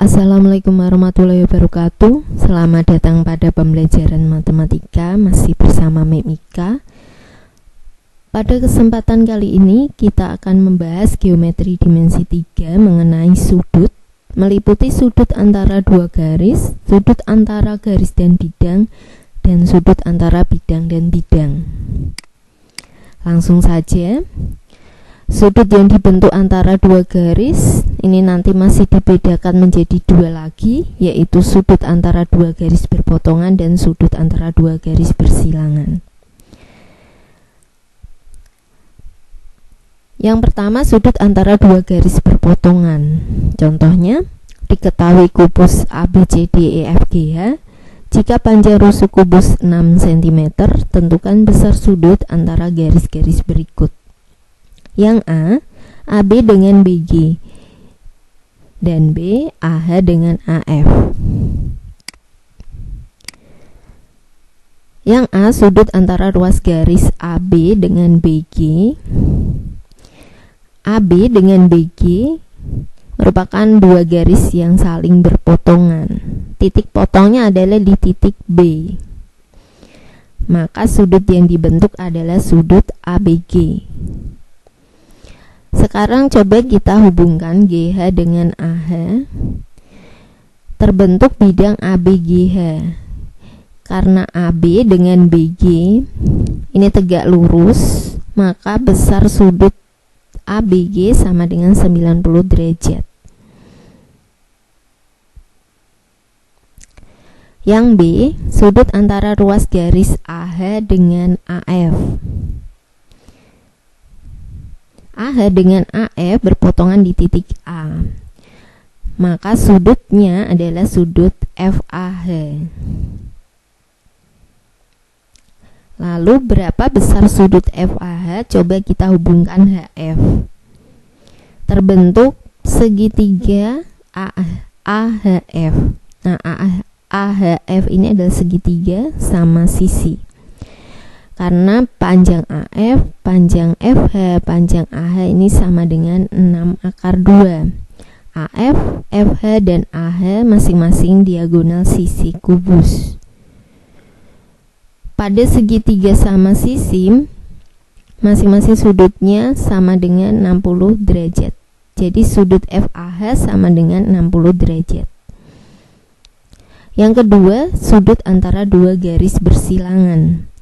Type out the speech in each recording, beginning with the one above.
Assalamualaikum warahmatullahi wabarakatuh. Selamat datang pada pembelajaran matematika masih bersama Mika. Pada kesempatan kali ini kita akan membahas geometri dimensi 3 mengenai sudut, meliputi sudut antara dua garis, sudut antara garis dan bidang, dan sudut antara bidang dan bidang. Langsung saja. Sudut yang dibentuk antara dua garis ini nanti masih dibedakan menjadi dua lagi, yaitu sudut antara dua garis berpotongan dan sudut antara dua garis bersilangan. Yang pertama, sudut antara dua garis berpotongan. Contohnya, diketahui kubus ABCDEFGH. Jika panjang rusuk kubus 6 cm, tentukan besar sudut antara garis-garis berikut. Yang A, AB dengan BG, dan B, AH dengan AF. Yang A, sudut antara ruas garis AB dengan BG. AB dengan BG merupakan dua garis yang saling berpotongan. Titik potongnya adalah di titik B. Maka sudut yang dibentuk adalah sudut ABG. Sekarang coba kita hubungkan GH dengan AH. Terbentuk bidang ABGH. Karena AB dengan BG ini tegak lurus, maka besar sudut ABG sama dengan 90 derajat. Yang B, sudut antara ruas garis AH dengan AF. AH dengan AF berpotongan di titik A, maka sudutnya adalah sudut FAH. Lalu berapa besar sudut FAH? Coba kita hubungkan HF. Terbentuk segitiga AHF. Nah, AHF ini adalah segitiga sama sisi. Karena panjang AF, panjang FH, panjang AH ini sama dengan 6/2. AF, FH, dan AH masing-masing diagonal sisi kubus. Pada segitiga sama sisi, masing-masing sudutnya sama dengan 60 derajat. Jadi sudut FAH sama dengan 60 derajat. Yang kedua, sudut antara dua garis bersilangan.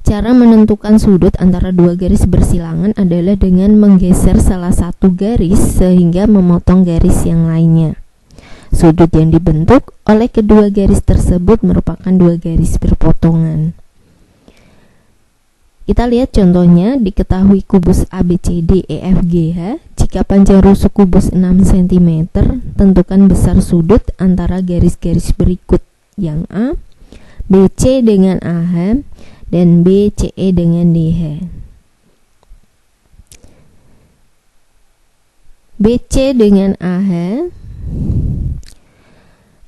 Cara menentukan sudut antara dua garis bersilangan adalah dengan menggeser salah satu garis sehingga memotong garis yang lainnya. Sudut yang dibentuk oleh kedua garis tersebut merupakan dua garis berpotongan. Kita lihat contohnya, diketahui kubus ABCDEFGH. Jika panjang rusuk kubus 6 cm, tentukan besar sudut antara garis-garis berikut. Yang A, BC dengan AH, dan BCE dengan DH. BC dengan AH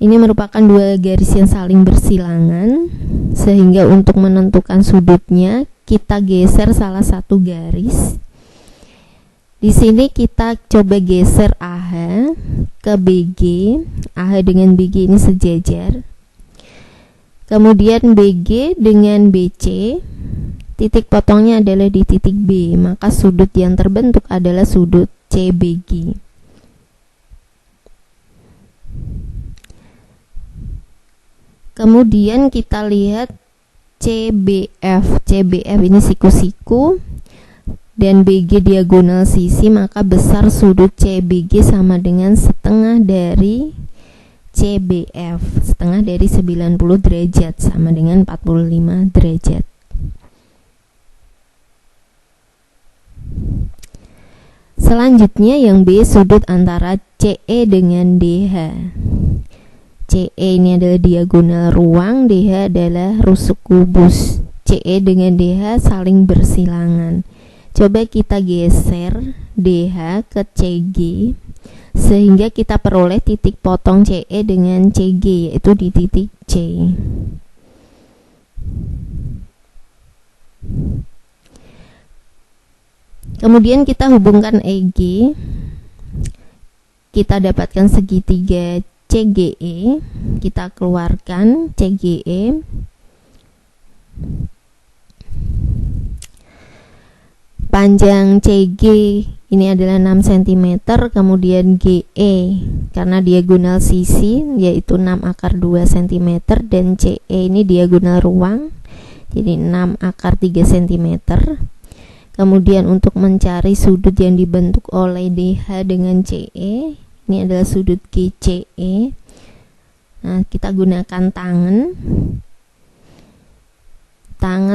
ini merupakan dua garis yang saling bersilangan, sehingga untuk menentukan sudutnya kita geser salah satu garis. Di sini kita coba geser AH ke BG. AH dengan BG ini sejajar. Kemudian BG dengan BC, titik potongnya adalah di titik B, maka sudut yang terbentuk adalah sudut CBG. Kemudian kita lihat CBF. CBF ini siku-siku dan BG diagonal sisi, maka besar sudut CBG sama dengan setengah dari CBF, setengah dari 90 derajat sama dengan 45 derajat. Selanjutnya yang B, sudut antara CE dengan DH. CE ini adalah diagonal ruang, DH adalah rusuk kubus. CE dengan DH saling bersilangan. Coba kita geser DH ke CG sehingga kita peroleh titik potong CE dengan CG, yaitu di titik C. Kemudian kita hubungkan EG, kita dapatkan segitiga CGE, kita keluarkan CGE. Panjang CG ini adalah 6 cm, kemudian GE karena diagonal sisi yaitu 6/2 cm, dan CE ini diagonal ruang jadi 6/3 cm. Kemudian untuk mencari sudut yang dibentuk oleh DH dengan CE, ini adalah sudut GCE. Nah, kita gunakan tangan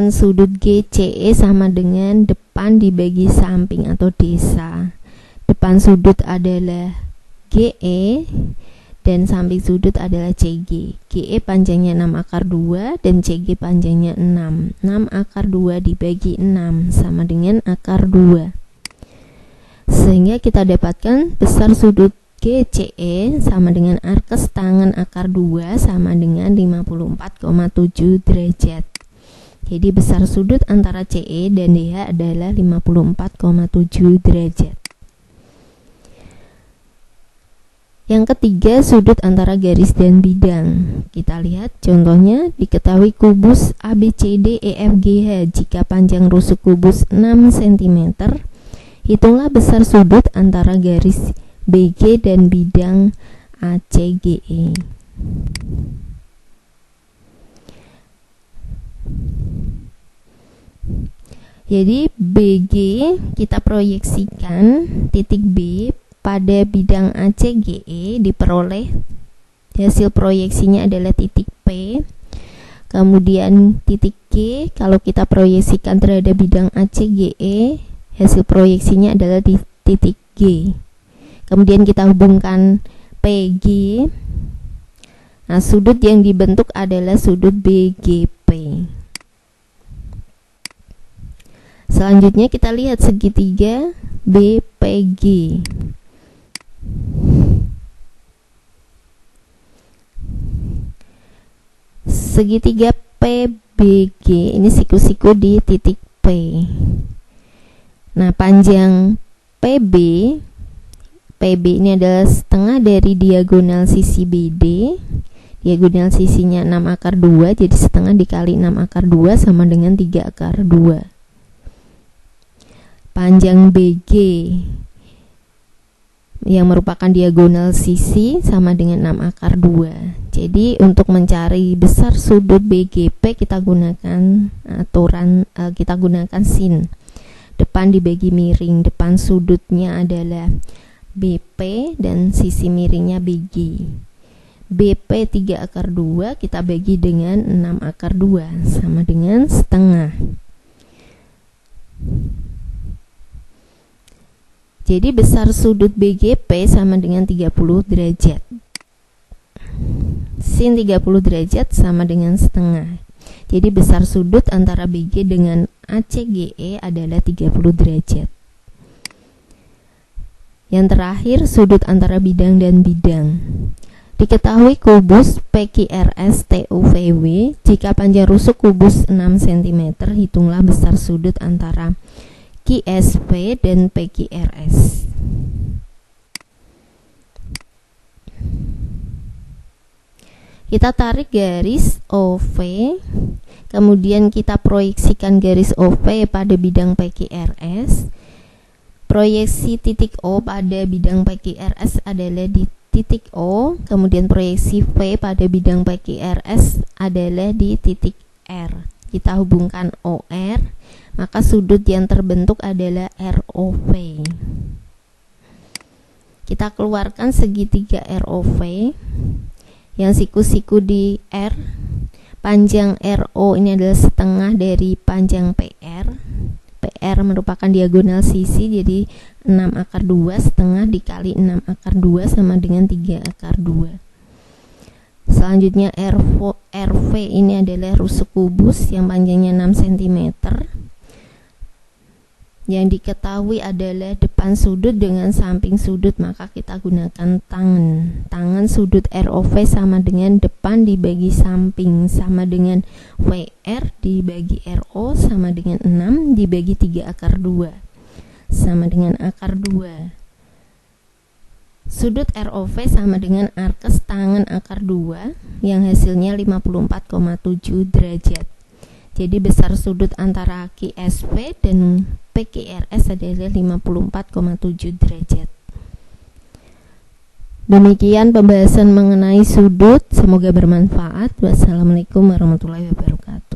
sudut GCE sama dengan depan dibagi samping atau desa. Depan sudut adalah GE dan samping sudut adalah CG. GE panjangnya 6/2 dan CG panjangnya 6. 6/2 dibagi 6 sama dengan akar 2. Sehingga kita dapatkan besar sudut GCE sama dengan arkes tangan akar 2 sama dengan 54,7 derajat. Jadi besar sudut antara CE dan DH adalah 54,7 derajat. Yang ketiga, sudut antara garis dan bidang. Kita lihat contohnya, diketahui kubus ABCD EFGH jika panjang rusuk kubus 6 cm. Hitunglah besar sudut antara garis BG dan bidang ACGE. Jadi BG kita proyeksikan titik B pada bidang ACGE, diperoleh hasil proyeksinya adalah titik P. Kemudian titik G kalau kita proyeksikan terhadap bidang ACGE, hasil proyeksinya adalah di titik G. Kemudian kita hubungkan PG. Nah, sudut yang dibentuk adalah sudut BGP. Selanjutnya kita lihat segitiga BPG. Segitiga PBG ini siku-siku di titik P. Nah, panjang PB ini adalah setengah dari diagonal sisi BD. Diagonal sisinya 6/2, jadi setengah dikali 6/2 sama dengan 3/2. Panjang BG yang merupakan diagonal sisi sama dengan 6/2. Jadi untuk mencari besar sudut BGP kita gunakan kita gunakan sin. Depan dibagi miring, depan sudutnya adalah BP dan sisi miringnya BG. BP 3/2 kita bagi dengan 6/2 sama dengan setengah. Jadi besar sudut BGP sama dengan 30 derajat. Sin 30 derajat sama dengan setengah. Jadi besar sudut antara BG dengan ACGE adalah 30 derajat. Yang terakhir, sudut antara bidang dan bidang. Diketahui kubus PQRS TUVW jika panjang rusuk kubus 6 cm, hitunglah besar sudut antara QSP dan PQRS. Kita tarik garis OV, kemudian kita proyeksikan garis OV pada bidang PQRS. Proyeksi titik O pada bidang PQRS adalah di titik O, kemudian proyeksi V pada bidang PQRS adalah di titik R. Kita hubungkan OR, maka sudut yang terbentuk adalah ROV. Kita keluarkan segitiga ROV yang siku-siku di R. Panjang RO ini adalah setengah dari panjang PR. PR merupakan diagonal sisi, jadi 6/2 setengah dikali 6/2 sama dengan 3/2. Selanjutnya RV ini adalah rusuk kubus yang panjangnya 6 cm. Yang diketahui adalah depan sudut dengan samping sudut, maka kita gunakan tangan sudut ROV sama dengan depan dibagi samping sama dengan VR dibagi RO sama dengan 6 dibagi 3/2 sama dengan akar 2. Sudut ROV sama dengan arkes tangan akar 2 yang hasilnya 54,7 derajat. Jadi besar sudut antara QSP dan PQRS adalah 54,7 derajat. Demikian pembahasan mengenai sudut, semoga bermanfaat. Wassalamualaikum warahmatullahi wabarakatuh.